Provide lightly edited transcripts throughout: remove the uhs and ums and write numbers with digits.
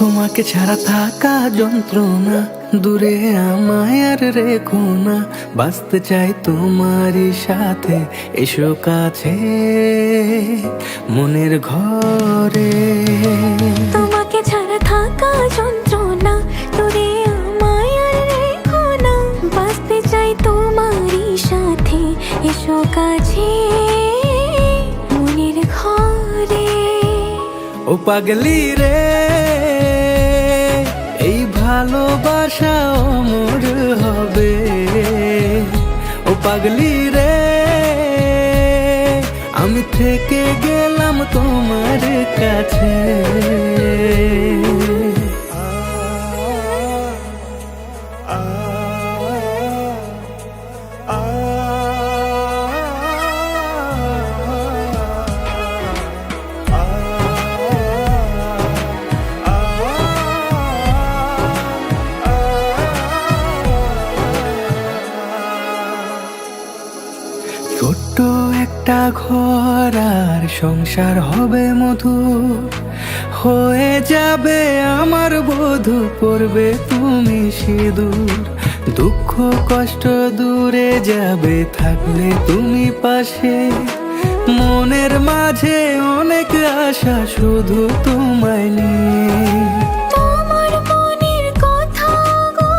তোমাকে ছাড়া থাকা যন্ত্রণা, দূরে আমায় আর রেখো না। বাঁচতে চাই তোমারই সাথে, এসো কাছে মনের ঘরে। তোমাকে ছাড়া থাকা যন্ত্রণা, দূরে আমায় আর রেখো না। বাঁচতে চাই তোমারই সাথে, এসো কাছে মনের ঘরে। ও পাগলি রে, এই ভালোবাসা অমর হবে। ও পাগলি রে, আমি থেকে গেলাম তোমার কাছে। ছোট্ট একটা ঘর আর সংসার হবে মধুর, হয়ে যাবে আমার বধূ, পড়বে তুমি সিঁদুর। দুঃখ কষ্ট দূরে যাবে থাকলে তুমি পাশে, মনের মাঝে অনেক আশা শুধু তোমায় নিয়ে। তোমার মনের কথা গো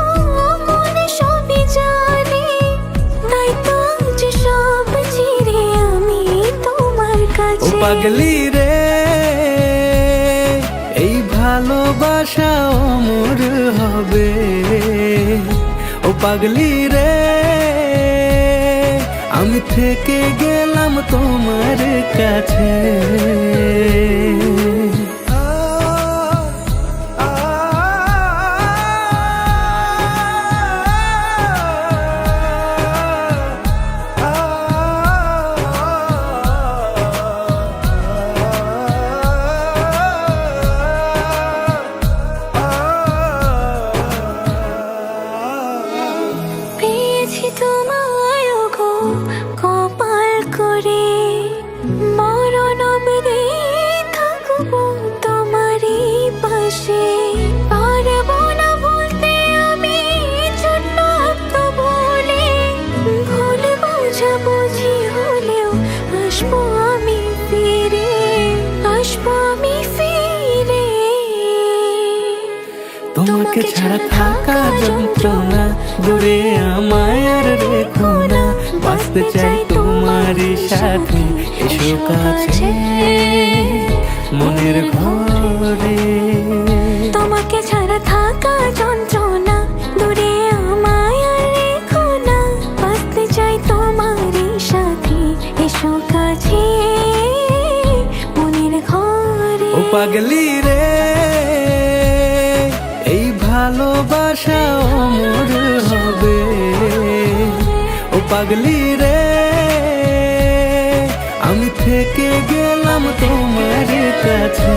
মনে সবই জানি, তাই তো যে সব ছেড়ে আমি তোমার ও কাছে। পাগলি রে, এই ভালোবাসা অমর হবে। ও পাগলি রে, আমি থেকে গেলাম তোমার কাছে। পেয়েছি তোমায় গো কপাল করে, মরণ অবধি থাকবো তোমারই পাশে। পারবো না বলতে আমি ছোট্ট একটা বলে, ভুল বোঝাবুঝি হলেও আসবো আমি ফিরে, আসবো আমি ফিরে। তোমাকে ছাড়া থাকা যন্ত্রণা, দূরে আমায় আর রেখো না। বাঁচতে চাই তোমারই সাথে, এসো কাছে মনের ঘরে। তোমাকে ছাড়া থাকা যন্ত্রণা, দূরে আমায় আর রেখো না। বাঁচতে চাই তোমারই সাথে, এসো কাছে মনের ঘরে। ও পাগলি রে, এই ভালোবাসা অমর হবে। ও পাগলি রে, আমি থেকে গেলাম তোমার কাছে।